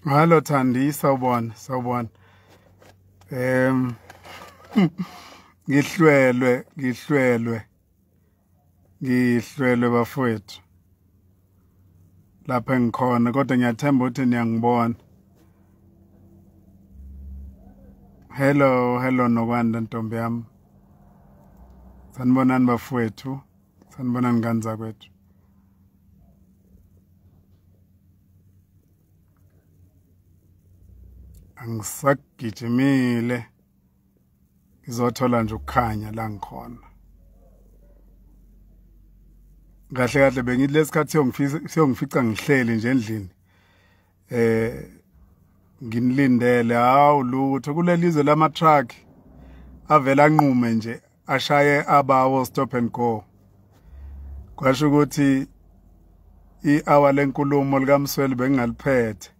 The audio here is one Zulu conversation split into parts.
Hallo Thandi, sawubona. Ngihlwelwe bafowethu. Lapha engikhona kodwa ngiyathemba ukuthi niyangibona. Hello nokwanda ntombi yami. Sanibonani bafowethu. Sanibonani kanza kwethu. Angisagijimile. Ngizothola nje ukukhanya la ngikhona. Kahle bengithi lesikhathi siyongifica ngihleli nje endlini. Nginilindele hawu lutho kulelizwe lama truck avela anqume nje ashaye abawo stop and go. Kwasho ukuthi i-hour lenkulumo likaMsweli bengingaliphethe.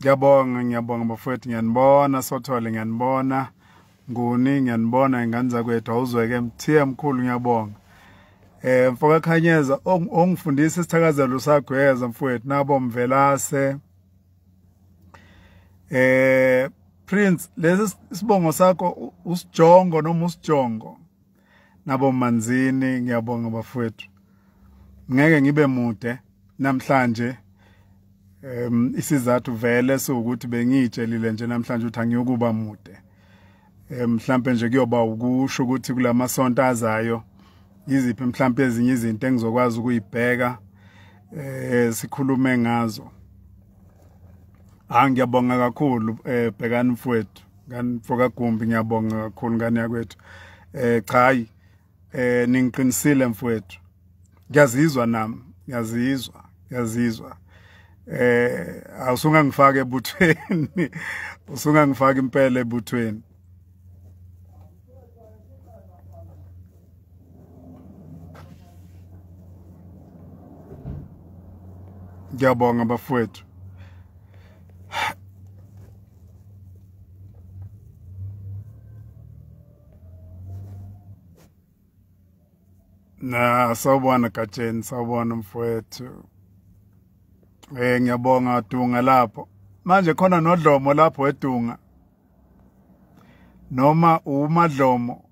Ngiyabonga bafowethu, ngiyanibona Sothole, ngiyanibona Nguni, ngiyanibona inganza kwethu awuzweke mthiya mkhulu, ngiyabonga. Mfoka Khanyeza ongifundisa isithakazelo sagweza mfowethu nabo Mvelase. Prince, lesi sibongo sakho usijongo noma usijongo nabo Manzini, ngiyabonga bafowethu. Ngeke ngibe mude namhlanje. Isizathu vele sokuthi bengitshelile nje namhlanje ukuthi angiyokuba mude. Mhlambe nje kuyoba ukusho ukuthi kulamasonto azayo yiziphi mhlambe ezinye izinto engizokwazi ukuyibheka sikhulume ngazo. Ngiyabonga kakhulu bhekani mfowethu, nganifoka Gumbi, ngiyabonga kakhulu ngani yakwethu. Cha ningiqinisile mfowethu. Ngiyazizwa nami, ngiyazizwa. Awusungangifaka ebuthweni. Usungangifaka impela ebuthweni. Ngiyabonga bafowethu. Sawubona Gatsheni, sawubona mfowethu. Ngiyabonga Dunga lapho. Manje khona nodlomo lapho eDunga. Noma umadlomo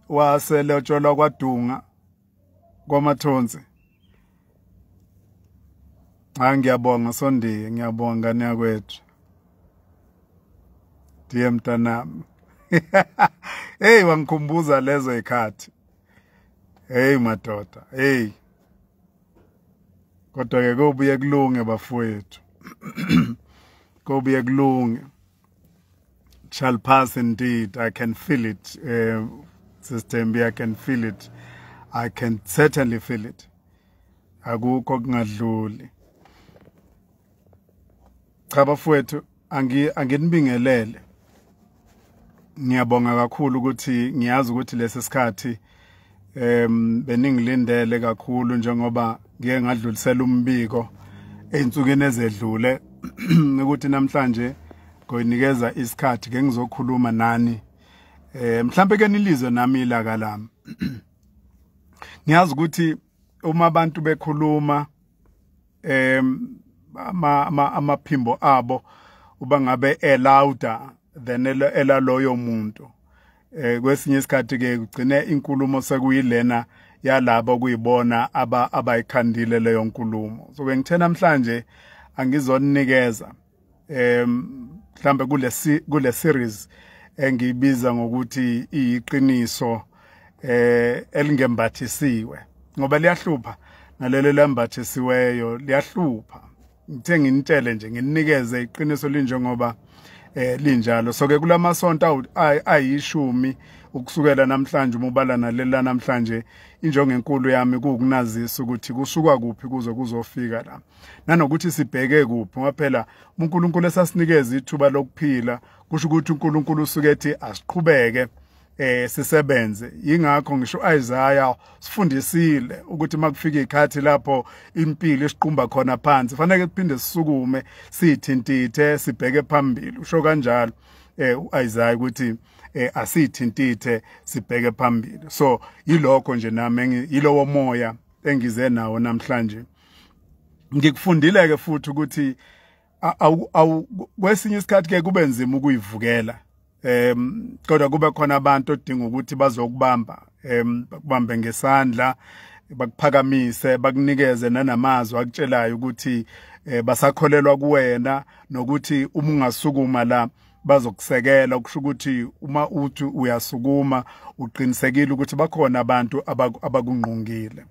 wasele otshola kwaDunga kwamathonsi. Ngiyabonga Sondiye, ngiyabonga ngani yakwethu. Ndiye mntanami. Hey wangikhumbuza lezo ikhathi. Hey madoda, hey. Kodwa ke kubuye kulunge bafowethu. Kubuye kulunge. Shall pass indeed. I can feel it. System I can feel it. I can certainly feel it. Akukho kungadluli. Cha bafowethu anginibingelele. Ngiyabonga kakhulu ukuthi ngiyazi ukuthi lesi sikhathi beningilindele kakhulu njengoba ngeke ngadlulisela umbiko einsukwini ezedlule ukuthi namhlanje ngoyinikeza isikhathi ke ngizokhuluma nani. Mhlambe ke nilizwe nami ilaka lami. Ngiyazi ukuthi uma abantu bekhuluma amaphimbo abo uba ngabe louder than elaloyo muntu. Kwesinye isikhathi ke ugcine inkulumo sekuyilena yalabo kuyibona abayikhandile leyo nkulumo. So ngithe namhlanje angizonikeza mhlambe kule series engiyibiza ngokuthi iyiqiniso elingembathisiwe, ngoba liyahlupha nalelo lembathisiweyo liyahlupha. Ngithe nginitshele nje nginikeze iqiniso linjengoba linjalo. So ke kulamasonto ayishumi ukusukela namhlanje umubala nalela namhlanje injongo enkulu yami kukunazisa ukuthi kusuka kuphi kuze kuzofika la. Nanokuthi sibheke kuphi ngoba phela uNkulunkulu esasinikeza ithuba lokuphila kusho ukuthi uNkulunkulu usuke ethi asiqhubeke sisebenze. Yingakho ngisho Isaiah sifundisile ukuthi makufika ikhathi lapho impilo isiqumba khona phansi fanele kuphinde sisukume sithintithe sibheke phambili. Usho kanjalo uIsaiah ukuthi asithintithe sibheke phambili. So yilokho nje nami yilowo moya engize nawo namhlanje. Ngikufundile ke futhi ukuthi kwesinye isikhathi ke kube nzima ukuyivukela. Kodwa kube khona abantu odinga ukuthi bazokubamba bakubambe ngesandla bakuphakamise bakunikeze nanamazwi akutshelayo ukuthi basakholelwa kuwena nokuthi uma ungasukuma la bazokusekela ukusho ukuthi uma uthi uyasukuma uqinisekile ukuthi bakhona abantu abakunqungile.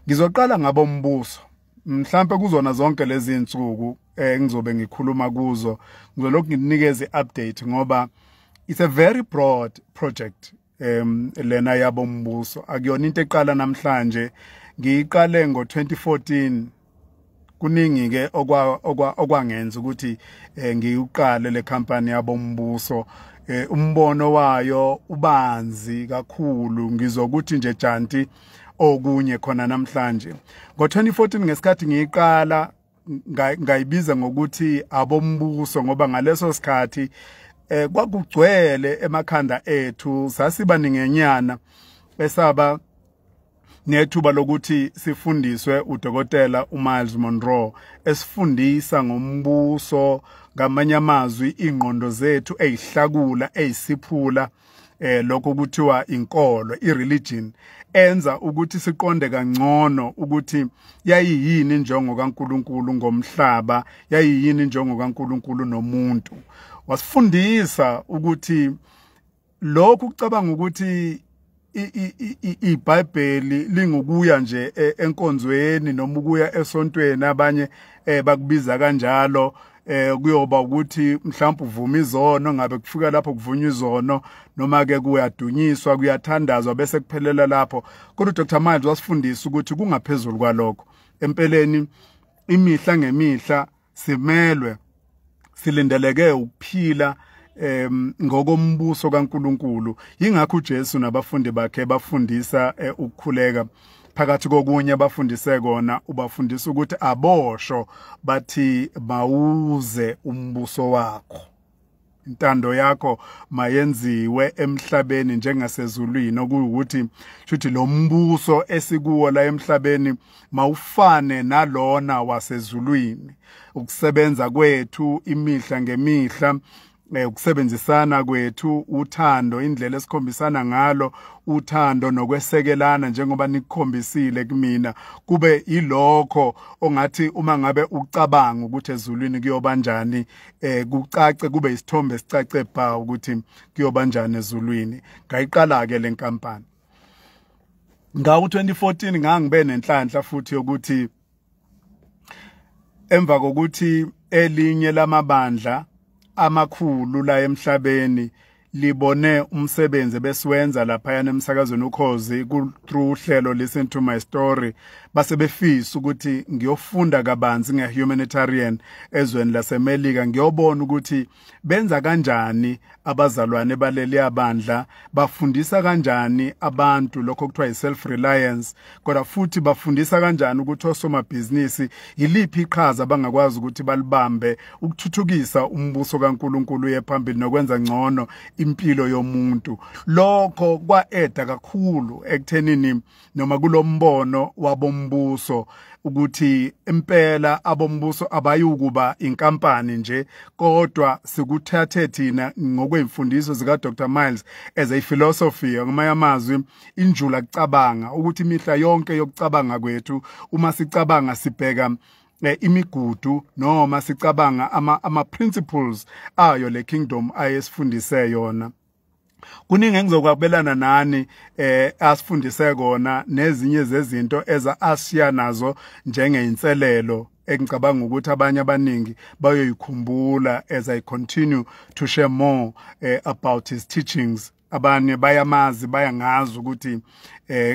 Ngizoqala ngabombuso. Mhlambe kuzona zonke lezi insuku ngizobe ngikhuluma kuzo ngizolokhu nginikeze update ngoba it's a very broad project lena yabombuso. Akuyona into eqala namhlanje, ngiyiqale ngo2014. Kuningi ke okwangenza ukuthi ngiyuqale le company yabombuso. Umbono wayo ubanzi kakhulu, ngizokuthi nje janti okunye khona namhlanje. Ngo2014 ngesikhathi ngiyiqala ngayibiza ngokuthi abombuso ngoba ngaleso sikhathi kwakugcwele emakhanda ethu, sasiba ningenyana esaba nethuba lokuthi sifundiswe udokotela uMiles Monroe esifundisa ngombuso, ngamanye amazwi ingqondo zethu ezihlakula ezisiphula lokho kuthiwa inkolo, ireligion, enza ukuthi siqonde kangcono ukuthi yayiyini injongo kaNkuluNkulu ngomhlaba, yayiyini injongo kaNkuluNkulu nomuntu. Wasifundisa ukuthi lokhu kucabanga ukuthi iBhayibheli lingukuya nje enkonzweni noma ukuya esontweni, abanye bakubiza kanjalo, kuyoba ukuthi mhlawumbe uvuma izono, ngabe kufika lapho kuvunywa izono noma ke kuyadunyiswa kuyathandazwa bese kuphelela lapho. Kodwa uDr Miles wasifundisa ukuthi kungaphezulu kwalokho. Empeleni imihla ngemihla simelwe silindeleke ukuphila ngokombuso kaNkuluNkulu. Yingakho uJesu nabafundi bakhe bafundisa ukukhuleka. Phakathi kokunye bafundise kona, ubafundisa ukuthi abosho bathi mawuze umbuso wakho, intando yakho mayenziwe emhlabeni njengasezulwini, okuwukuthi shuthi lo mbuso esikuwo la emhlabeni mawufane nalona wasezulwini. Ukusebenza kwethu imihla ngemihla, ukusebenzisana kwethu, uthando, indlela esikhombisana ngalo uthando nokwesekelana njengoba nikukhombisile kumina, kube ilokho ongathi uma ngabe ucabanga ukuthi ezulwini kuyoba njani, kucace kube isithombe sicace bha ukuthi kuyoba njani ezulwini. Ngayiqala ke lenkampani ngawo 2014 ngangibe nenhlanhla futhi yokuthi emva kokuthi elinye lamabandla amakhulu la emhlabeni libone umsebenzi besiwenza lapha emsakazweni Ukhozi through uhlelo Listen to My Story, base befisa ukuthi ngiyofunda kabanzi ngehumanitarian ezweni laseMelika, ngiyobona ukuthi benza kanjani abazalwane baleli abandla, bafundisa kanjani abantu lokho kuthiwa i-self reliance, kodwa futhi bafundisa kanjani ukuthi osomabhizinisi yiliphi iqhaza bangakwazi ukuthi balibambe ukuthuthukisa umbuso kaNkuluNkulu yephambili nokwenza ngcono impilo yomuntu. Lokho kwaeda kakhulu ekuthenini noma kulombono wabombuso ukuthi impela abombuso abayukuba inkampani nje, kodwa sikuthathe thina ngokwemfundiso zika Dr Miles as a philosophy, ngamanye amazwi injula kucabanga ukuthi imihla yonke yokucabanga kwethu uma sicabanga sibheka imigudu noma sicabanga ama principles ayo le kingdom ayesifundise yona. Kuningi engizokwabelana nani asifundise kona nezinye zezinto asiya nazo njengeinselelo engicabanga ukuthi abanye abaningi bayoyikhumbula as I continue to share more about his teachings abanye bayamazi bayangazi ukuthi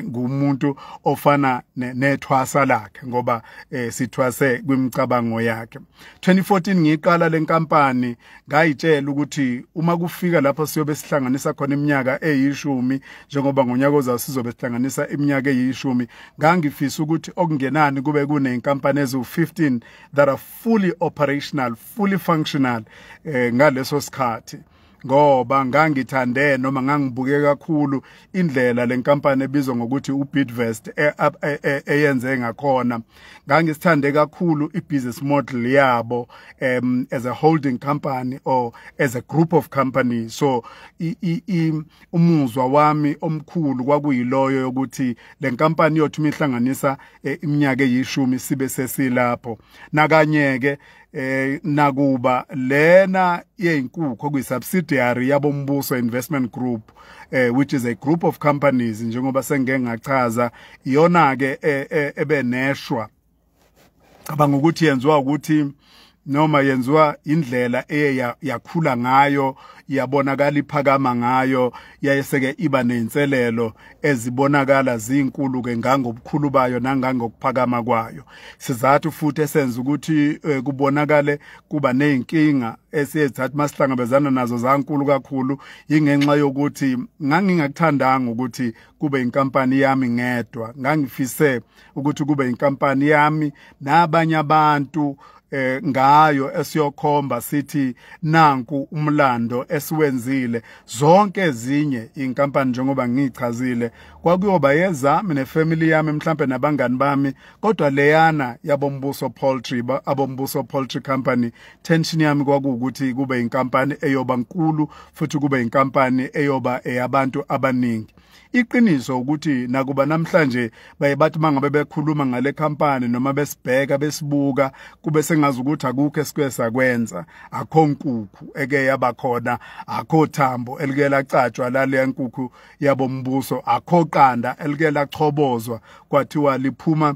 ngumuntu ofana nethwasa lakhe ngoba sithwase kwimicabango yakhe. 2014 ngiqala lenkampani ngayitshela ukuthi uma kufika lapho siyobe sihlanganisa khona iminyaka eyishumi njengoba ngonyaka ozayo sizobe sihlanganisa iminyaka eyishumi ngangifisa ukuthi okungenani kube kunenkampani ezu15 that are fully operational, fully functional ngaleso sikhathi. Ngoba ngangithande noma ngangibuke kakhulu indlela lenkampani ebizwa ngokuthi uBidvest eyenze ngakhona. Ngangisithande kakhulu ibusiness model yabo as a holding company or as a group of companies. So umuzwa wami omkhulu kwakuyiloyo yokuthi lenkampani yothu mihlanganisa iminyaka eyishumi sibe sesilapho. Nakanye-ke nakuba lena yeyinkukhu kuyisubsidiary yabombuso investment group which is a group of companies njengoba sengeke ngachaza iyona ke ebeneshwa cabanga ukuthi yenziwa ukuthi noma yenziwa indlela yakhula ngayo yabonakala iphakama ngayo yayeseke iba nenselelo ezibonakala zinkulu ke ngangobukhulu bayo nangangokuphakama kwayo. Sizathu futhi esenza ukuthi kubonakale kuba nezinkinga esiyethatha masihlangabezana nazo zankulu kakhulu ingenxa yokuthi ngangingakuthandanga ukuthi kube inkampani yami ngedwa. Ngangifise ukuthi kube inkampani yami nabanye abantu ngayo esiyokhomba sithi nanku umlando esiwenzile. Zonke ezinye inkampani njengoba ngichazile kwakuyoba yezami nefamily yami mhlambe nabangani bami, kodwa leyana yabombuso Abombuso Poultry Company tension yami kwakuwukuthi kube inkampani eyoba nkulu futhi kube inkampani eyoba eyabantu abaningi. Iqiniso ukuthi nakuba namhlanje bayebathi mangabe bekhuluma ngale kampani noma besibheka besibuka kube sengazi ukuthi akukho esikwesa kwenza, akho nkukhu eke yabakhona, akho thambo elike lacatshwa lale nkukhu yabombuso, akho qanda elike lachobozwa kwathiwa liphuma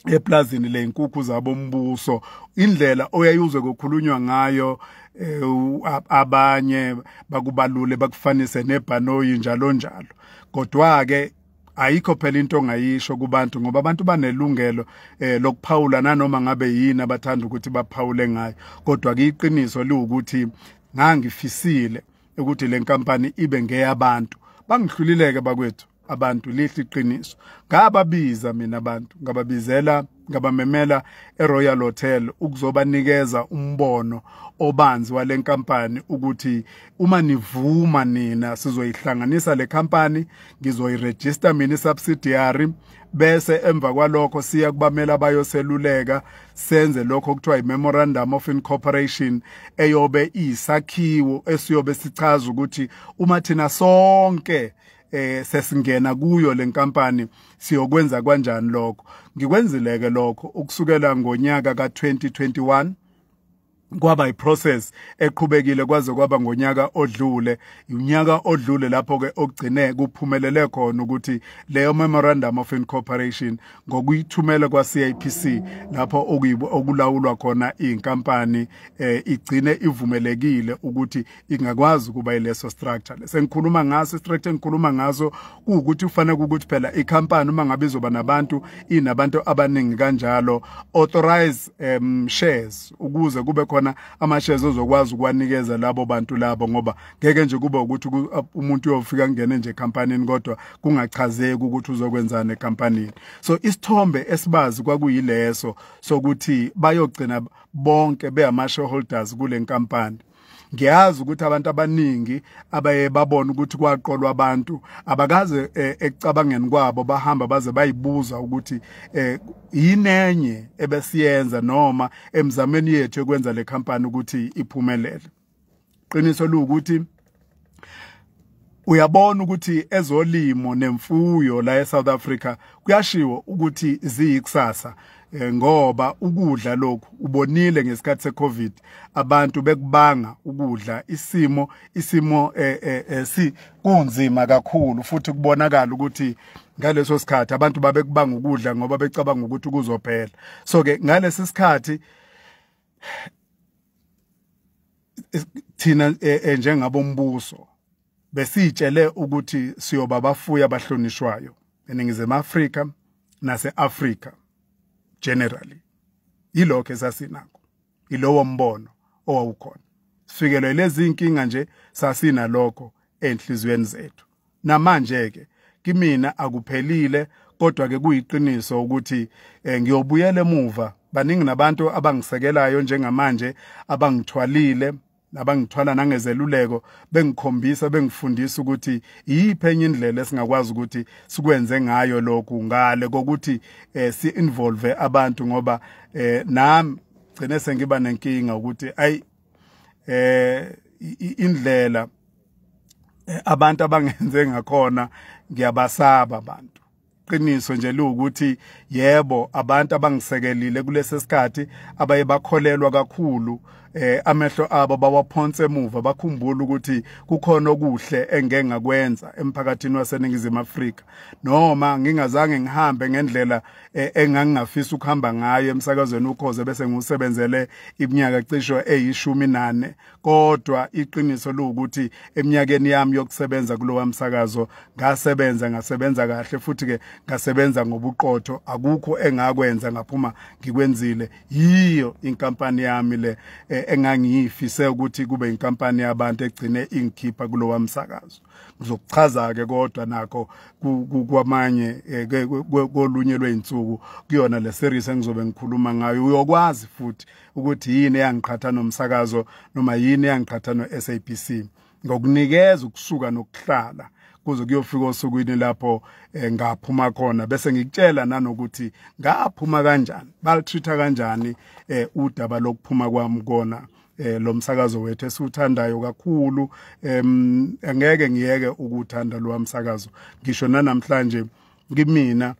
eplazini leyinkukhu zabombuso. Indlela oyayuzwe kukhulunywa ngayo abanye bakubalule bakufanise nebhanoyi njalo njalo. Kodwa ke ayikho phela into ongayisho kubantu ngoba abantu banelungelo lokuphawula nanoma ngabe yini abathanda ukuthi baphawule ngayo. Kodwa ke iqiniso liwukuthi ngangifisile ukuthi le nkampani ibe ngeyabantu. Bangihlulileke bakwethu abantu lihle iqiniso. Ngababiza mina abantu, ngababizela ngabamemela eRoyal Hotel ukuzobanikeza umbono obanzi wale nkampani ukuthi uma nivuma nina sizoyihlanganisa le kampani, ngizoyiregister mina subsidiary bese emva kwalokho siya kubamela bayoseluleka senze lokho kuthiwa iMemorandum of Incorporation eyobe isakhiwo esiyobe sichaza ukuthi uma thina sonke sesingena kuyo le nkampani siyokwenza kanjani lokho. Ngikwenzileke lokho ukusukela ngonyaka ka2021 kwaba iprocess eqhubekile kwaze kwaba ngonyaka odlule. Unyaka odlule lapho ke okugcine kuphumelele khona ukuthi leyo Memorandum of Incorporation ngokuyithumela kwaCIPC lapho okulawulwa khona inkampani igcine ivumelekile ukuthi ingakwazi kuba ileso structure. Sengikhuluma ngaso structure engikhuluma ngaso ukuthi kufanele ukuthi phela ikhampani uma ngabe izoba nabantu inabantu abaningi kanjalo authorize shares ukuze kube khona ama-shares ozokwazi ukwanikeza labo bantu labo, ngoba ngeke nje kuba ukuthi umuntu uyofika ngene nje ekampanini kodwa kungachazeki ukuthi uzokwenzana ekampanini. So isithombe esibazi kwakuyileso sokuthi bayogcina bonke beama-shareholders kule nkampani. Ngiyazi ukuthi abantu abaningi abaye babona ukuthi kwaqolwa abantu abakaze ekucabangeni kwabo bahamba baze bayibuza ukuthi yinenye ebesiyenza noma emzameni yethu ekwenza le kampani ukuthi iphumelele. Qiniso lukuthi uyabona ukuthi ezolimo nemfuyo la eSouth Africa kuyashiwo ukuthi ziyikusasa. Ngoba ukudla lokhu ubonile ngesikhathi seCovid abantu bekubanga ukudla isimo kunzima kakhulu futhi kubonakala ukuthi ngaleso sikhathi abantu babekubanga ukudla ngoba becabanga ukuthi kuzophela. So ke ngalesi sikhathi thina njengabombuso besitshele ukuthi siyoba abafuyi abahlonishwayo eNingizimu Afrika nase-Afrika generally. Yilokho esasinakho, ilowo mbono owawukhona. Sifikelwe lezi inkinga nje sasina lokho enhlizweni zethu. Namanje ke kimina akuphelile, kodwa ke kuyiqiniso ukuthi ngiyobuyela emuva. Baningi nabantu abangisekelayo njengamanje, abangithwalile, abangithwala nangezeluleko, bengikhombisa, bengifundisa ukuthi yiphi enye indlela esingakwazi ukuthi sikwenze ngayo lokhu, ngale kokuthi si-involve abantu, ngoba nami gcine sengiba nenkinga ukuthi indlela abantu abangenze ngakhona ngiyabasaba abantu. Qiniso nje ukuthi yebo, abantu abangisekelile kulesi sikhathi abaye bakholelwa kakhulu, amehlo abo bawaphonse emuva, bakhumbula ukuthi kukhona okuhle engeke ngakwenza emphakathini waseNingizimu Afrika, noma ngingazange ngihambe ngendlela engangingafisa ukuhamba ngayo emsakazweni Ukhozi bese ngiwusebenzele iminyaka cisho eyi-14. Kodwa iqiniso ukuthi eminyakeni yami yokusebenza kulowa msakazo ngasebenza kahle, futhi ke ngasebenza ngobuqotho. Akukho engakwenza ngaphuma ngikwenzile. Yiyo inkampani yami le engangiyifise ukuthi kube inkampani yabantu egcine ingikhipha kulowa msakazo. Ngizokuchaza ke kodwa nakho kwamanye kolunye lweinsuku kuyona le series engizobe ngikhuluma ngayo. Uyokwazi futhi ukuthi yini eyangiqhatha nomsakazo noma yini eyangiqhatha no-SABC, ngokunikeza ukusuka nokuhlala kuze kuyofika osukwini lapho ngaphuma khona, bese ngikutshela nanokuthi ngaphuma kanjani, balitreata kanjani udaba lokuphuma kwami kona lo msakazo wethu esiwuthandayo kakhulu. Angeke ngiyeke ukuthanda lo msakazo ngisho namhlanje kimina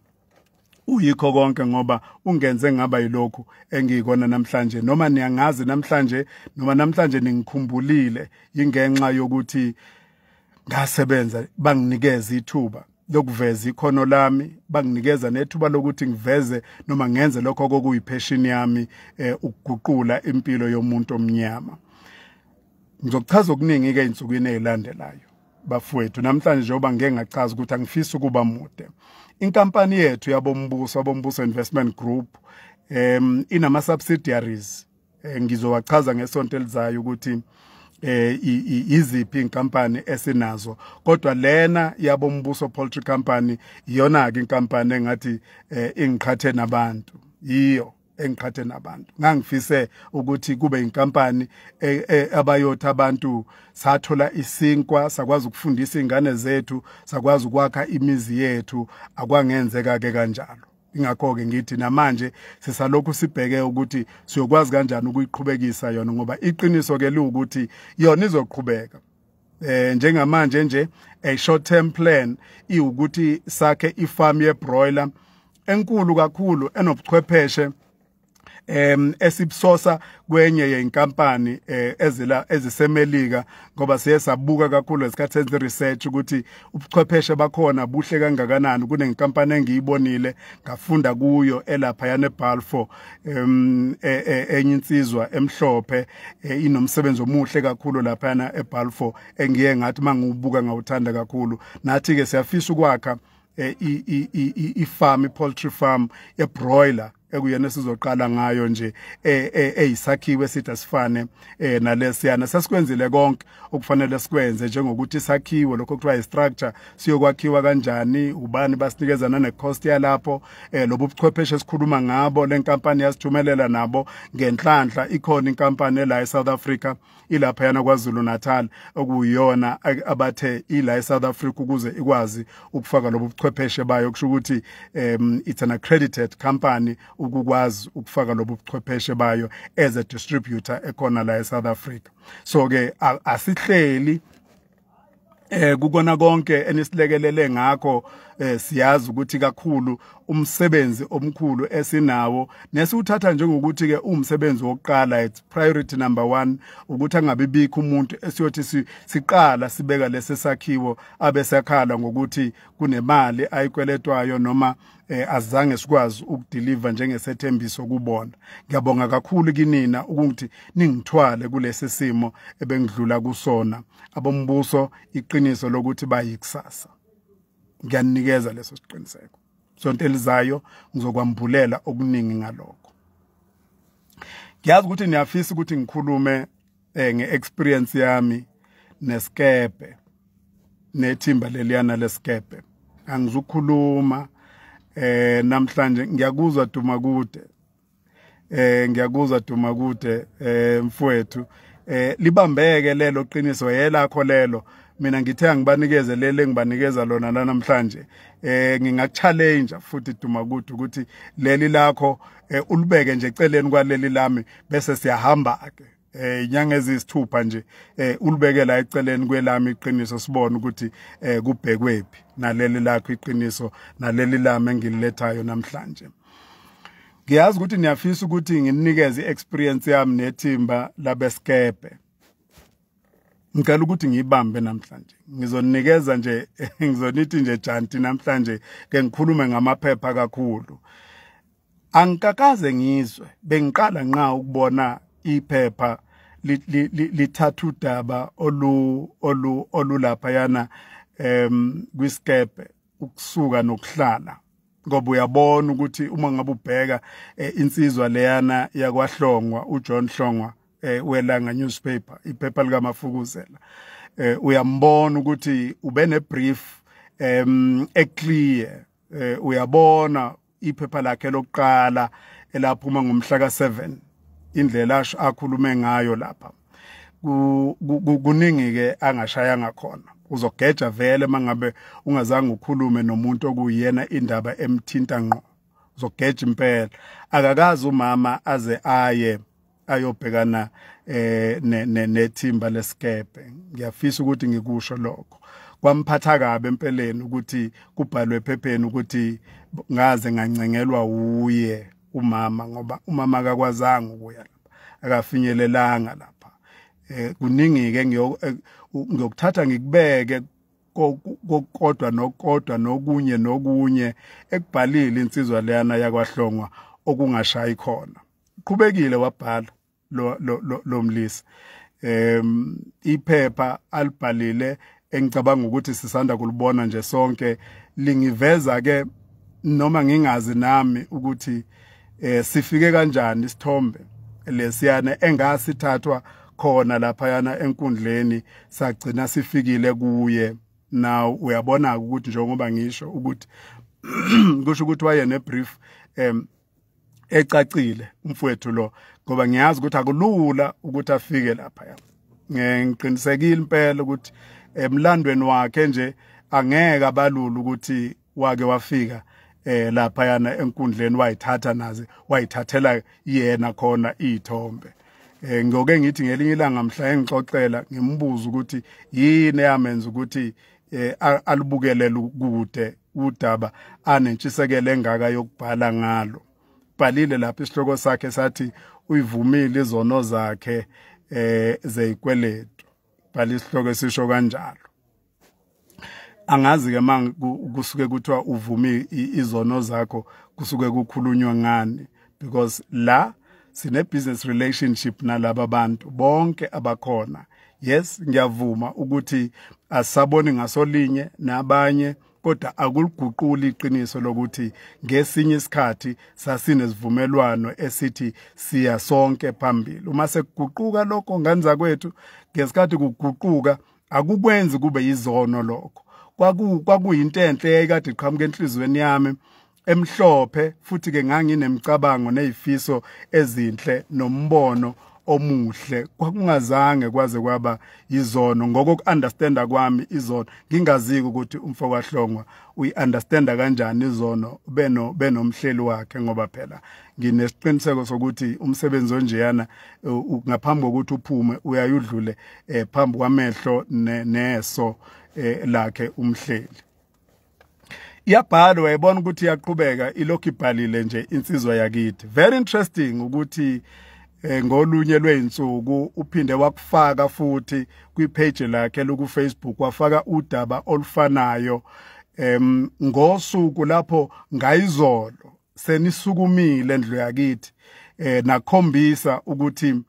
uyikho konke, ngoba ungenze ngaba yilokhu engiyikona namhlanje, noma niyangazi namhlanje, noma namhlanje ningikhumbulile ingenxa yokuthi ngasebenza, banginikeza ithuba lokuveza ikhono lami, banginikeza nethuba lokuthi ngiveze noma ngenze lokho okuyipassion yami, ukuguqula impilo yomuntu omnyama. Ngizochaza okuningi ke insukwini ezilandelayo bafowethu. Namhlanje njengoba ngeke ngachaza ukuthi angifisi ukuba mude, inkampani yethu yabombuso, Abombuso Investment Group, inama subsidiaries. Ngizowachaza ngesonto elizayo ukuthi iziphi inkampani esinazo, kodwa lena yabombuso poultry company iyona ke inkampani engathi ingiqhathe nabantu, yiyo engiqhathe nabantu. Ngangifise ukuthi kube inkampani abayothi abantu sathola isinkwa, sakwazi ukufundisa ingane zethu, sakwazi ukwakha imizi yethu. Akwangenzeka ke kanjalo. Ingakho ke ngithi namanje sisalokhu sibheke ukuthi siyokwazi kanjani ukuyiqhubekisa yona, ngoba iqiniso ke ukuthi yona izoqhubeka. Njengamanje nje a short term plan ukuthi sakhe ifarm ye broiler enkulu kakhulu enobuchwepheshe esibsosa kwenye yeinkampani ezisemelika, ngoba siye sabuka kakhulu esikhathi senze research ukuthi ubuchwepheshe bakhona buhle kangakanani kunenkampani engiyibonile ngafunda kuyo elapha yana eBalfour, enye insizwa emhlophe inomsebenzi omuhle kakhulu lapha yana eBalfour engiye ngathi mangibuka ngawuthanda kakhulu. Nathi ke siyafisa ukwakha i-farm, poultry farm ye-broiler ekuyena sizoqala ngayo nje eyisakhiwe esithi asifane nalesiyana. Sasikwenzile konke okufanele sikwenze, njengokuthi isakhiwe lokho kuthiwa i-structure siyokwakhiwa kanjani, ubani basinikeza nane-cost yalapho, lobu buchwepheshe esikhuluma ngabo. Le nkampani yasithumelela nabo ngenhlanhla. Ikhona inkampani la eSouth Africa ilapha yana kwaZulu Natal okuyiyona abathe ila eSouth Africa ukuze ikwazi ukufaka lobu buchwepheshe bayo, kusho ukuthi it's an accredited company ukukwazi ukufaka lobu buchwepheshe bayo as a distributor ekhona la eSouth Africa. So ke asihleli kukona konke enisilekelele ngakho. Siyazi ukuthi kakhulu umsebenzi omkhulu esinawo nesiwuthatha njengokuthi ke umsebenzi wokuqala, it's priority number 1 ukuthi angabibikho umuntu esiyothi siqala sibeka lesesakhiwo abesakhala ngokuthi kunemali ayikweletwayo noma azange sikwazi ukudeliver njengesethembiso kubona. Ngiyabonga kakhulu kinina ukuthi ningithwale kulesi simo ebengidlula kusona. Abombuso iqiniso lokuthi bayikusasa. Ngiyanikeza leso siqiniseko. Sonto elizayo ngizokwambulela okuningi ngalokho. Ngiyazi ukuthi niyafisa ukuthi ngikhulume nge-experience yami nesikebhe nethimba leliyana lesikebhe. Angizukhuluma namhlanje ngiyakuzwa Dumakude. Ngiyakuzwa Dumakude mfowethu. Libambeke lelo qiniso yelakho lelo. Mina ngithe ngibanikeze lele ngibanikeza lona namhlanje. Ngingakuchallenge futhi Dumakude ukuthi leli lakho ulibeke nje eceleni kwaleli lami bese siyahamba ke. Inyanga ezisithupha nje ulibeke la eceleni kwelami iqiniso sibone ukuthi kubhekwephi naleli lakho iqiniso naleli lami engililethayo namhlanje. Ngiyazi ukuthi niyafisa ukuthi nginikeze iexperience yami nethimba labesikebhe. Ngicela ukuthi ngiyibambe namhlanje. Ngizonikeza nje ngizonithi nje janti namhlanje ke ngikhulume ngamaphepha kakhulu. Angikakaze ngizwe bengiqala nqa ukubona iphepha lithatha udaba olulapha yana kwisikebhe ukusuka nokuhlala. Ngoba uyabona ukuthi uma ngabe ubheka insizwa leyana yakwaHlongwa uJohn Hlongwa welanga newspaper iphepha lika Mafukuzela uyambona ukuthi ube nebrief eclear uyabona iphepha lakhe lokuqala elaphuma ngomhla ka7 indlela akhulume ngayo lapha kuningi ke angashayanga khona uzogeja vele mangabe ungazange ukhulume nomuntu okuyena indaba emthinta ngqo uzogeja impela akakazi umama aze ayobhekana nethimba lesikebhe. Ngiyafisa ukuthi ngikusho lokho. Kwamphatha kabe empeleni ukuthi kubhalwe ephepheni ukuthi ngaze ngancengelwa uye umama ngoba umama akakwazanga ukuya lapha akafinyelelanga lapha. Kuningi ke ngiyokuthatha ngikubeke kodwa nokunye ekubhalile insizwa leyana yakwaHlongwa okungashayi khona. Qhubekile wabhala lo mlisi. Iphepha alibhalile engicabanga ukuthi sisanda kulibona nje sonke lingiveza ke noma ngingazi nami ukuthi sifike kanjani isithombe lesiyana engasithathwa khona lapha yana enkundleni sagcina sifikile kuye. Now uyabona ukuthi njengoba ngisho ukuthi kusho ukuthi waye nebrief ecacile umfowethu lo ngoba ngiyazi ukuthi akulula ukuthi afike lapha yana. Ngiqinisekile impela ukuthi emlandweni wakhe nje angeke abalula ukuthi wake wafika lapha yana enkundleni wayithatha naze wayithathela yena khona izithombe. Ngoke ngithi ngelinye ilanga mhla engixoxela ngimbuza ukuthi yini yamenza ukuthi alibukele kude udaba anentshisekelo engaka yokubhala ngalo. Bhalile lapha isihloko sakhe sathi uyivumile izono zakhe zeyikweletu. Bhala isihloko esisho kanjalo. Angazi ke manje kusuke kuthiwa uvumi izono zakho kusuke kukhulunywa ngani because la sine business relationship nalabo bantu bonke abakhona. Yes ngiyavuma ukuthi asaboni ngasolinye nabanye kodwa akuliguquli iqiniso lokuthi ngesinye isikhathi sasinesivumelwano esithi siya sonke phambili. Uma sekuguquka lokho nganza kwethu ngesikhathi kuguquka akukwenzi kube yizono lokho. Kwakuyinto enhle ekade iqhamuka enhlizweni yami emhlophe futhi ke nganginemicabango nezifiso ezinhle nombono omuhle. Kwakungazange kwaze kwaba izono ngokuunderstanda kwami izono. Ngingaziki ukuthi umfoko kaHlongwa uyiunderstanda kanjani izono benomhleli wakhe ngoba phela nginesiqiniseko sokuthi umsebenzi onjeyana ngaphambi kokuthi uphume uyayudlule phambi kwamehlo neso lakhe umhleli. Iyabhalwa wayibona ukuthi iyaqhubeka ilokhu ibhalile nje insizwa yakithi. Very interesting ukuthi ngolunye lweinsuku uphinde wakufaka futhi kwipage lakhe loku Facebook wafaka udaba olufanayo ngosuku lapho ngayizolo senisukumile endlu yakithi nakhombisa ukuthi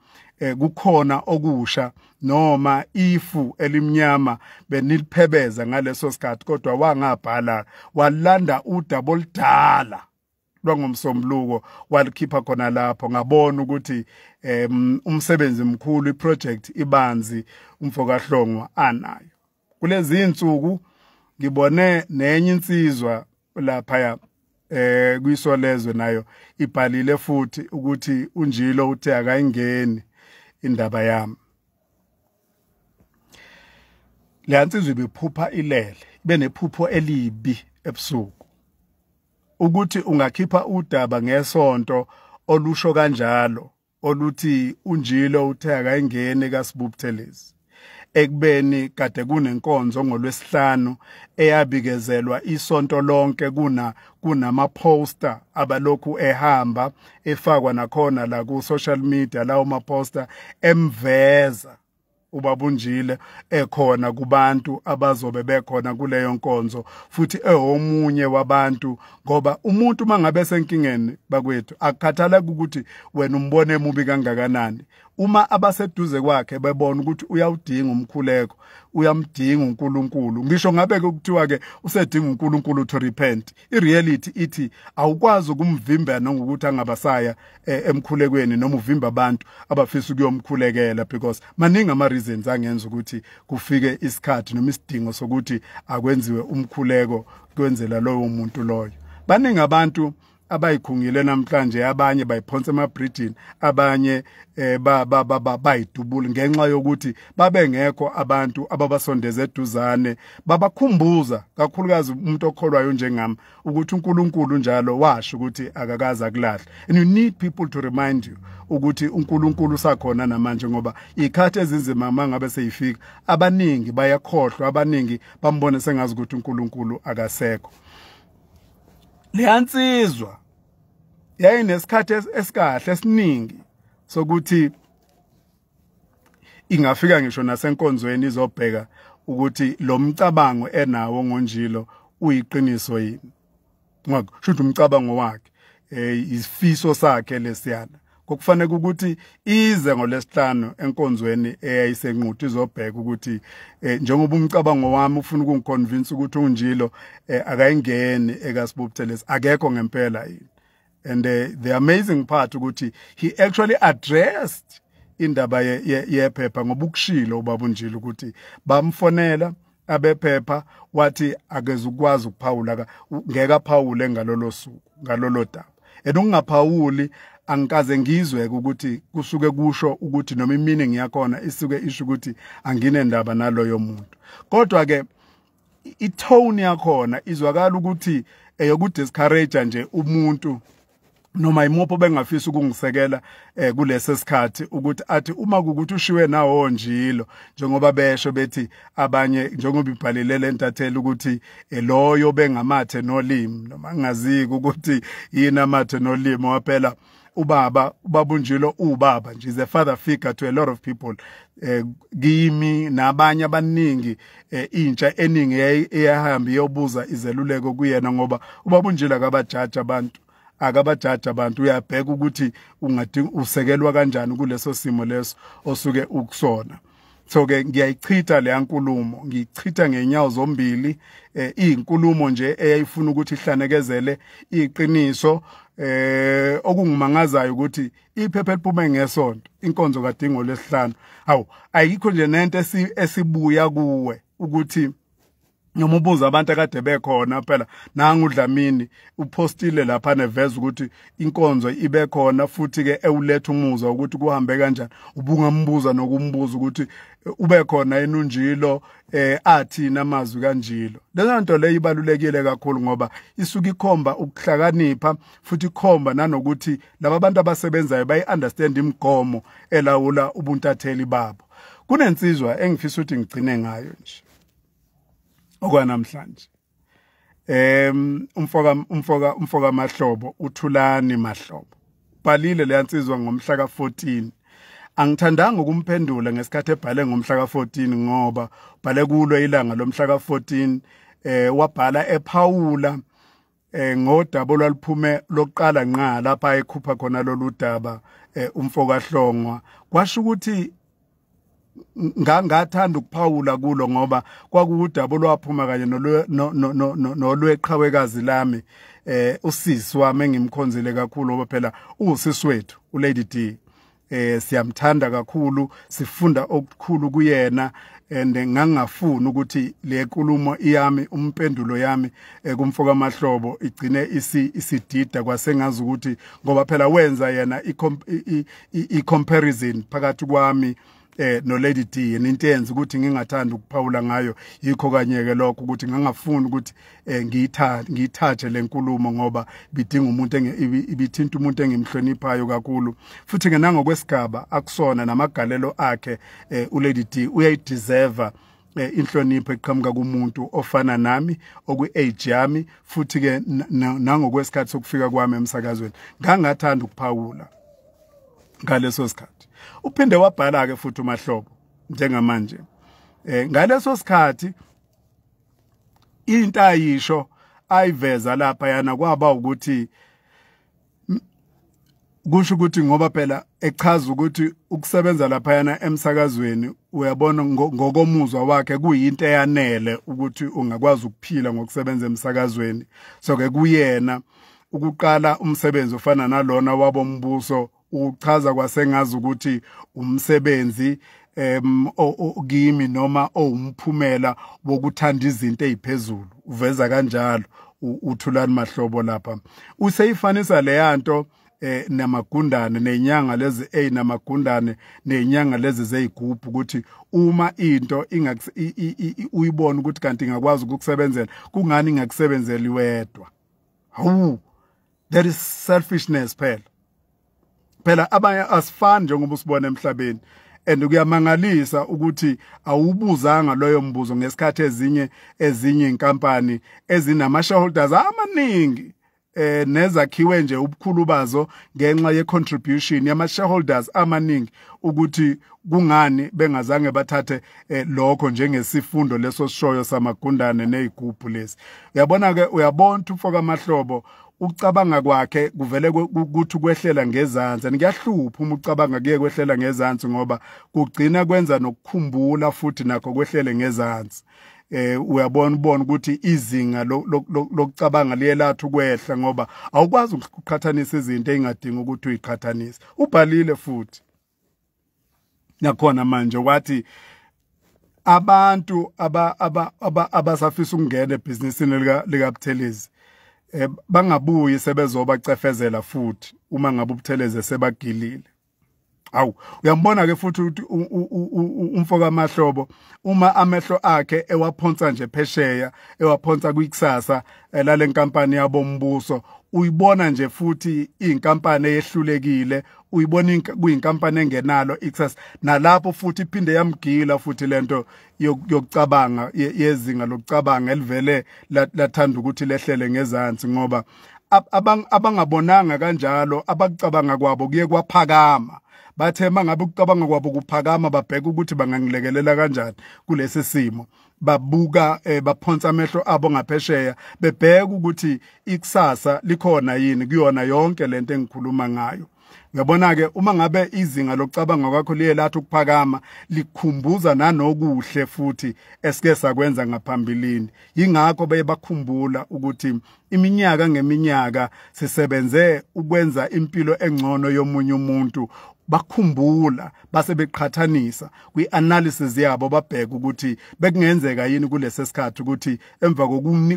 kukhona okusha noma ifu elimnyama beniliphebeza ngaleso sikhathi kodwa wangabhala walanda udaba oludala lwangomsombuluko walikhipha khona lapho ngabona ukuthi umsebenzi mkhulu iproject ibanzi umfokahlongwa anayo kulezi insuku ngibone nenye insizwa lapha kuyisolezwe nayo ibhalile futhi ukuthi uNjilo uthe akayingeni indaba yami leyansizwe bephupha ilele benephupho elibi ebusuku ukuthi ungakhipha udaba ngesonto olusho kanjalo oluthi uNjilo uthe akayingeni kaSibuthelezi ekubeni kade kunenkonzo ngolwesihlanu eyabikezelwa isonto lonke kunama poster abalokhu ehamba efakwa nakhona la ku social media lawo ma poster emveza ubabunjile ekhona kubantu abazobe bekhona kuleyo nkonzo futhi ehomunye wabantu ngoba umuntu mangabe senkingeni bakwethu akukhathala ukuthi wena umbone mubi kangakanani uma abaseduze kwakhe bebona ukuthi uyawudinga umkhuleko uyamdinga uNkulunkulu ngisho ngabe kuthiwa ke usedinga uNkulunkulu to repent ireality ithi awukwazi ukumvimba ngokuthi angabasaya emkhulekweni noma uvimba abantu abafisa ukuyomkhulekela because maningi ama reasons angenza ukuthi kufike isikhathi noma isidingo sokuthi akwenziwe umkhuleko kwenzela lowo muntu loyo baningi abantu abayikhungile namhlanje abanye bayiphonsa emabridgini abanye bayidubula ngenxa yokuthi babengekho abantu ababasondeze eduzane babakhumbuza kakhulukazi umuntu okholwayo njengami ukuthi uNkulunkulu njalo washo ukuthi akakaza akulahle and you need people to remind you ukuthi uNkulunkulu usakhona namanje ngoba ikhathi ezinzima mangabe seyifika abaningi bayakhohlwa abaningi bambone sengazi ukuthi uNkulunkulu akasekho leyansizwa yayinesikhathi esikahle esiningi sokuthi ingafika ngisho nasenkonzweni izobheka ukuthi lo mcabango enawo ngoNjilo uyiqiniso yini ngoba shothi umcabango wakhe isifiso sakhe lesiyana kokufanele ukuthi ize ngolesihlanu enkonzweni eyayisenquthi izobheka ukuthi njengoba umcabango wami ufuna ukungiconvince ukuthi uNjilo akayingeni ekaSibuthelezi akekho ngempela yini and the amazing part ukuthi he actually addressed indaba yephepha ngoba ukushilo ubaba uNjilo ukuthi bamfonela abephepha wathi akezukwazi ukuphawula ngeke aphawule ngalolo suku ngalolo daba enungaphawuli angikaze ngizwe ukuthi kusuke kusho ukuthi noma iminingi yakhona isuke isho ukuthi angine ndaba naloyo muntu kodwa ke itone yakhona izwakala ukuthi eyokudiscourage nje umuntu noma imopho bengafisa ukungisekela kulesi sikhathi ukuthi athi uma ukuthi ushiwe nawo Njilo njengoba besho bethi abanye njengoba ibhalile lentathela ukuthi loyo bengamathe nolimi noma ngingaziki ukuthi yini amathe nolimi waphela ubaba uNjilo ubaba nje is a father figure to a lot of people kimi nabanye abaningi intsha eningi eyahamba iyobuza izeluleko kuyena ngoba ubaba uNjilo akabajaji abantu uyabheka ukuthi ungadinga usekelwa kanjani kuleso simo leso osuke ukusona so ke ngiyayichitha le yankulumo ngiyichitha ngenyawo zombili izinkulumo nje eyayifuna ukuthi ihlanekezele iqiniso okungimangazayo ukuthi iphepha liphume ngesonto inkonzo kadingo lesihlanu hawu ayikho nje nento esibuya kuwe ukuthi noma ubuza abantu akade bekhona phela nanga uDlamini upostile lapha neveza ukuthi inkonzo ibe khona futhi ke ewuletha umuzwa ukuthi kuhambe kanjani ubungambuza nokumbuza ukuthi ube khona eNjilo athi namazwi kaNjilo lento nto le ibalulekile kakhulu ngoba isuka ikhomba ukuhlakanipha futhi ikhomba nanokuthi laba abantu abasebenzayo bayi-understand imigomo elawula ubuntatheli babo kunensizwa engifisa ukuthi ngigcine ngayo nje okwanamhlanje umfoka Mahlobo uThulani Mahlobo balile leyansizwa ngomhla ka14 angithandanga ukumphendula ngesikhathi ebhale ngomhla ka14 ngoba bhale kulo ilanga lomhla ka14 wabhala ephawula ngodaba olwaluphume lokuqala nqa lapha ekhupha khona lolu daba umfokahlongwa kwasho ukuthi ngathanda ukuphawula kulo ngoba kwakuudaba olwaphuma kanye nolweqhawekazi lami usisi wami engimkhonzile kakhulu ngoba phela usisi wethu uLady D siyamthanda kakhulu sifunda okukhulu kuyena and ngangafuni ukuthi le nkulumo iyami umpendulo yami kumfoka amahlobo igcine isidida kwasengazi ukuthi ngoba phela wenza yena i-comparison phakathi kwami no Lady D into eyenza ukuthi ngingathanda ukuphawula ngayo yikho kanyeke lokho ukuthi ngangafuni ukuthi ngiyithathe lenkulumo ngoba bidinga umuntu ibithinta umuntu engimhloniphayo kakhulu futhi ke nangokwesigaba akusona namagalelo akhe uLady D uyayideserve inhlonipho eqhamuka kumuntu ofana nami okwi-age yami futhi ke nangokwesikhathi sokufika kwami emsakazweni ngangathanda ukuphawula ngaleso sikhathi uphinde wabhala ke futhi uMahlobo njengamanje ngaleso sikhathi into ayisho ayiveza lapha yana kwaba ukuthi kusho ukuthi ngoba phela echaza ukuthi ukusebenza lapha yana emsakazweni uyabona ngokomuzwa wakhe kuyinto eyanele ukuthi ungakwazi ukuphila ngokusebenza emsakazweni so ke kuyena ukuqala umsebenzi ofana nalona wabombuso uchaza kwasengazi ukuthi umsebenzi kimi noma umphumela wokuthanda izinto eziphezulu uveza kanjalo uThulani Mahlobo lapha useyifanisa le yanto namagundane nenyanga lezi namagundane nenyanga lezi zeyigubhu ukuthi uma into uyibona ukuthi kanti ingakwazi ukukusebenzela kungani ingakusebenzeli wedwa hawu there is selfishness phela abanye asifani njengoba usibona emhlabeni and kuyamangalisa ukuthi awubuzanga loyo mbuzo ngesikhathi ezinye inkampani ezinama shareholders amaningi nezakhiwe nje ubukhulu bazo ngenxa ye contribution yama shareholders amaningi ukuthi kungani bengazange bathathe lokho njengesifundo leso sishoyo samagundane nezigubhu lezi uyabona ke uyabona umfoka amahlobo ukucabanga kwakhe kuvele ukuthi kwehlela ngezansi ngiyahlupha uma ucabanga kuye kwehlela ngezansi ngoba kugcina kwenza nokukhumbula futhi nakho kwehlele ngezansi uyabona ukuthi izinga lokucabanga liyelatha ukwehla ngoba awukwazi ukuqhathanisa izinto ezingadingi ukuthi uyiqhathanise ubhalile futhi nakhona manje wathi abantu abasafisa ukungena ebhizinisini lika Buthelezi bangabuyi sebezobacefezela futhi uma ngabe uButhelezi sebagilile awu uyambona ke futhi ukuthi umfoka amahlobo uma amehlo akhe ewaphonsa nje phesheya ewaphonsa kwikusasa lale nkampani yabombuso uyibona nje futhi inkampani eyehlulekile uyibona kuyinkampani engenalo ikusasa nalapho futhi iphinde yamgila futhi lento yokucabanga yezinga lokucabanga elivele lathanda ukuthi lehlele ngezansi ngoba abangabonanga kanjalo abakucabanga kwabo kuye kwaphakama bathe mangabe ukucabanga kwabo kuphakama babheka ukuthi bangangilekelela kanjani kulesi simo babuka baphonsa amehlo abo ngaphesheya bebheka ukuthi ikusasa likhona yini kuyona yonke lento engikhuluma ngayo uyabona ke uma ngabe izinga lokucabanga kwakho liyelatha ukuphakama likhumbuza nanokuhle futhi esike sakwenza ngaphambilini yingakho bayebakhumbula ukuthi iminyaka ngeminyaka sisebenze ukwenza impilo engcono yomunye umuntu bakhumbula base beqhathanisa kwi-analysis yabo babheka ukuthi bekungenzeka yini kulesi sikhathi ukuthi emva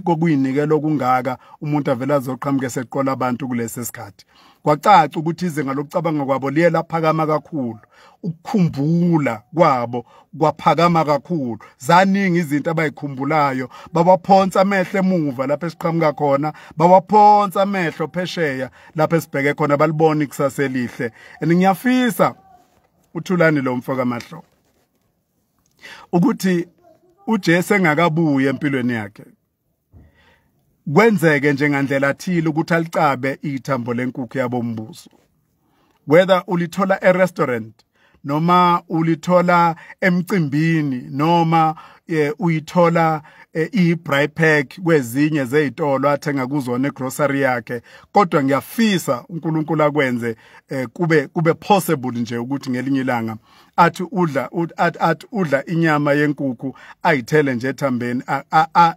kokuyinikela okungaka umuntu avela azoqhamuka eseqola abantu kulesi sikhathi kwacaca ukuthi izinga lokucabanga kwabo liye laphakama kakhulu ukukhumbula kwabo kwaphakama kakhulu zaningi izinto abayikhumbulayo babaphonsa amehlo emuva lapha esiqhamuka khona babaphonsa amehlo phesheya lapha esibheke khona balibona ikusasa elihle ngiyafisa uThulani lo mfoka amahlo ukuthi uJesu engakabuye empilweni yakhe kwenzeke njengandlela thile ukuthi alicabe ithambo lenkukhu yabombuso whether ulithola e-restaurant noma ulithola emcimbini noma uyithola i-braai pack kwezinye zezitolo athenga kuzona egrocery yakhe, kodwa ngiyafisa uNkulunkulu akwenze kube possible nje ukuthi ngelinye ilanga athi udla inyama yenkukhu ayithele nje ethambeni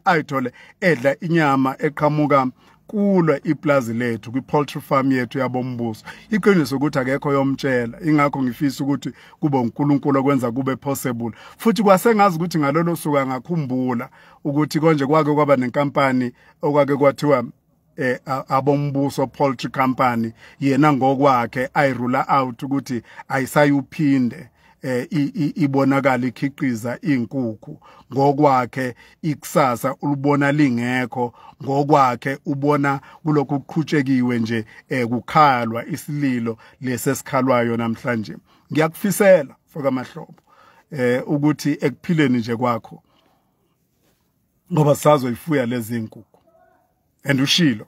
ayithole edla inyama eqhamuka kulo iplazi lethu kwi-poultry farm yethu yabombuso. Iqiniso ukuthi akekho yomtshela, ingakho ngifisa ukuthi kube uNkulunkulu okwenza kube possible. Futhi kwasengazi ukuthi ngalolo suku angakhumbula ukuthi konje kwake kwaba nenkampani okwake kwathiwa Abombuso Poultry Company, yena ngokwakhe ayirula out ukuthi ayisayuphinde ibonakala ikhiqiza inkukhu ngokwakhe, ikusasa ulibona lingekho ngokwakhe, ubona kulokhu kuqhutshekiwe nje kukhalwa isililo lesesikhalwayo namhlanje. Ngiyakufisela foka mahlobo ukuthi ekuphileni nje kwakho ngoba sazoyifuya lezi nkukhu and ushilo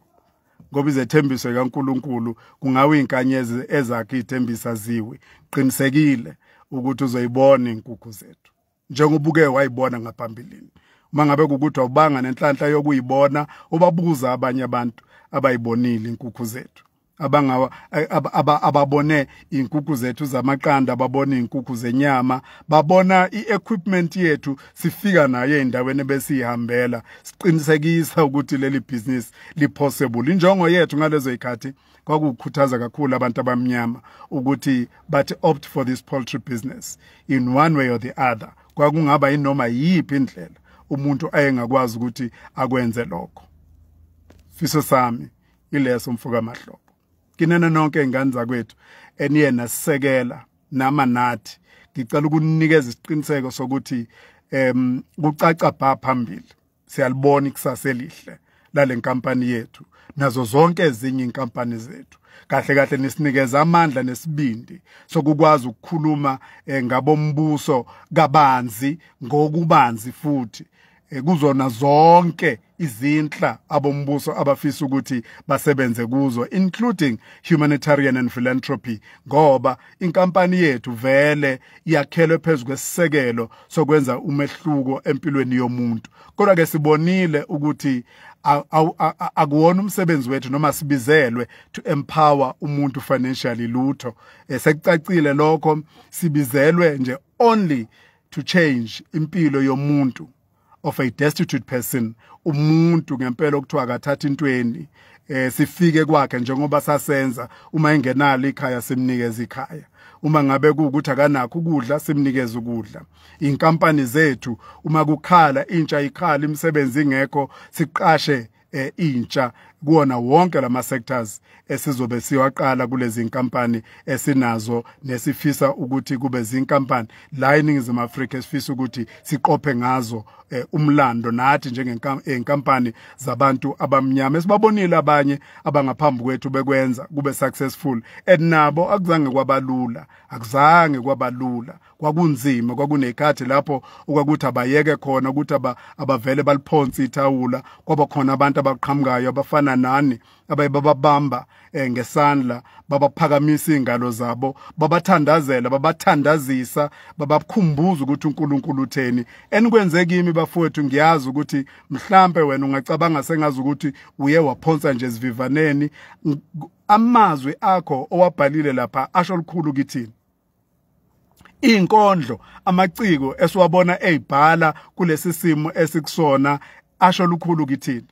ngoba izethembiso kaNkulunkulu kungawe inkanyezi ezakhe ithembisa ziwe, qinisekile ukuthi uzoyibona inkukhu zethu njengoba uke wayibona ngaphambilini. Uma ngabe ukuthi awubanga nenhlanhla yokuyibona, ubabuza abanye abantu abayibonile inkukhu zethu, ababone inkukhu zethu zamaqanda, ababone inkukhu zenyama, babona i-equipment yethu sifika nayo endaweni besihambela, siqinisekisa ukuthi leli business li-possible. Injongo yethu ngalezo ikhathi kwakukhuthaza kakhulu abantu abamnyama ukuthi bathi opt for this poultry business in one way or the other. Kwakungaba inoma yiphi indlela umuntu ayengakwazi ukuthi akwenze lokho. Fiso sami ileso mfuka mahlobo. Kinena nonke ingane zakwethu eniye nasisekela nama nathi, ngicela ukunikeza isiqiniseko sokuthi kucaca bha phambili siyalibona ikusasa elihle lale nkampani yethu nazo zonke ezinye inkampani zethu. Kahle kahle nisinikeza amandla nesibindi sokukwazi ukukhuluma ngabombuso kabanzi, ngokubanzi futhi kuzona zonke izinhla abombuso abafisa ukuthi basebenze kuzo, including humanitarian and philanthropy, ngoba inkampani yethu vele yakhelwe phezu kwesisekelo sokwenza umehluko empilweni yomuntu. Kodwa ke sibonile ukuthi akuwona umsebenzi wethu noma sibizelwe to empower umuntu financially lutho. Sekucacile lokho, sibizelwe nje only to change impilo yomuntu, of a destitute person, umuntu ngempela okuthiwa akathatha intweni, sifike kwakhe njengoba sasenza. Uma engenalo ikhaya simnikeza ikhaya, uma ngabe kuukuthi akanakho ukudla simnikeza ukudla. Inkampani zethu uma kukhala intsha ikhala imisebenzi ingekho siqashe intsha kuona wonke lama sectors esizobe siwaqala kulezi inkampani esinazo nesifisa ukuthi kube zinkampani la eNingizimu Afrika esifisa ukuthi siqophe ngazo umlando nathi njengenkampani zabantu abamnyama esibabonile abanye abangaphambi kwethu bekwenza kube successful, nabo akuzange kwabalula, akuzange kwabalula, kwakunzima, kwakunekhathi lapho okwakuthi abayeke khona ukuthi abavele baliphonsi ithawula, kwaba khona abantu abaqhamukayo abafana nani abayibabamba ngesandla, babaphakamisa ingalo zabo, babathandazela, babathandazisa, babakhumbuza ukuthi uNkulunkulu utheni. Enikwenze kimi bafowethu, ngiyazi ukuthi mhlambe wena ungacabanga sengazi ukuthi uye waphonsa nje sivivaneni. Amazwi akho owabhalile lapha asho lukhulu kithini. Inkondlo, amaciko esiwabona eyibhala kulesi simo esikusona asho lukhulu kithini.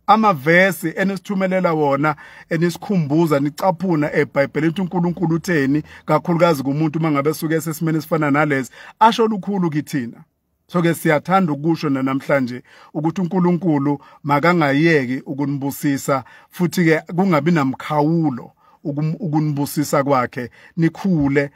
Amavesi enisithumelela wona enisikhumbuza nicaphuna eBhayibhelini ukuthi uNkulunkulu utheni, kakhulukazi kumuntu mangabe suke sesimene sifana nalezi, asho lukhulu kithina. So ke siyathanda ukusho namhlanje ukuthi uNkulunkulu makangayeki ukunibusisa, futhi ke kungabi namkhawulo ukunibusisa kwakhe. Nikhule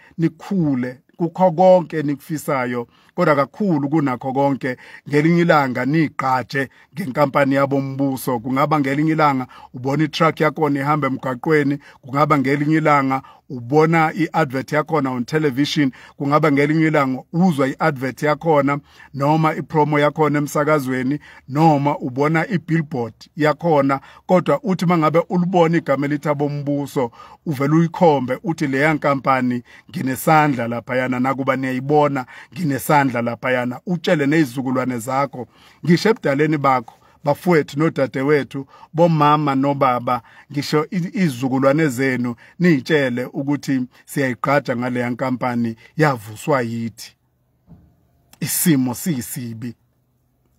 kukho konke nikufisayo kodwa kakhulu kunakho konke ngelinye ilanga nigqaje ngenkampani yabombuso. Kungaba ngelinye ilanga ubona i-truck yakhona ihamba emgaqweni, kungaba ngelinye ilanga ubona i-advert yakhona on television, kungaba ngelinye ilanga uzwa i-advert yakhona noma ipromo yakhona emsakazweni noma ubona i-billboard yakhona. Kodwa uthi mangabe ulibona igama elithi Abombuso uvela uyikhombe uthi leya nkampani nginesandla laphayana, nakuba niyayibona nginesandla laphayana. Utshele nezizukulwane zakho, ngisho ebudaleni bakho, bafowethu nodadewethu, bomama nobaba, ngisho izizukulwane zenu, nitshele ukuthi siyayigqaja ngale nkampani yavuswa yithi. Isimo siyisibi,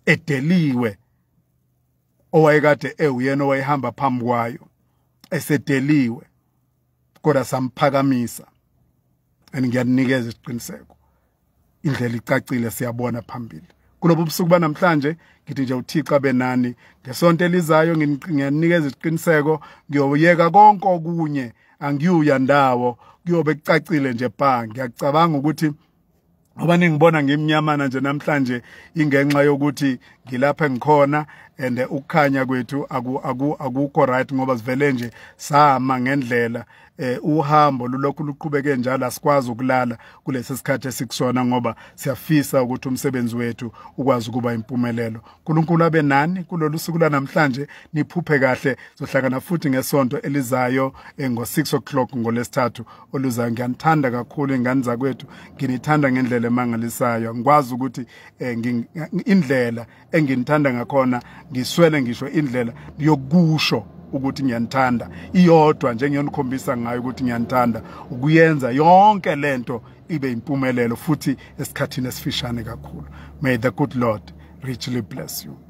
edeliwe, owayekade uyena owayehamba phambi kwayo, esedeliwe, kodwa samphakamisa. Ngiyanikeza isiqiniseko, indlela icacile, siyabona phambili. Kulobu busuku banamhlanje ngithi nje uThixo abe nani. Ngesonto elizayo ngiyanikeza isiqiniseko, ngiyoyeka konke okunye, angiyuya ndawo, kuyobe kucacile nje bha. Ngiyacabanga ukuthi ngoba ningibona ngimnyamana nje namhlanje ingenxa yokuthi ngilapha engikhona and ukukhanya kwethu akukho right ngoba sivele nje sama ngendlela. Uhambo lulokhu luqhubeke njalo, asikwazi ukulala kulesi sikhathi esikusona ngoba siyafisa ukuthi umsebenzi wethu ukwazi ukuba impumelelo. uNkulunkulu abe nani kulolu suku lanamhlanje, niphuphe kahle. Sohlangana futhi ngesonto elizayo ngo-6 o'clock ngolesithathu oluzayo. Ngiyanithanda kakhulu ingane zakwethu, nginithanda ngendlela emangalisayo. Ngikwazi ukuthi indlela enginithanda ngakhona ngiswele ngisho indlela yokusho ukuthi ngiyanithanda iyodwa nje ngiyonikhombisa ngayo ukuthi ngiyanithanda, ukuyenza yonke lento ibe impumelelo futhi esikhathini esifishane kakhulu. May the good Lord richly bless you.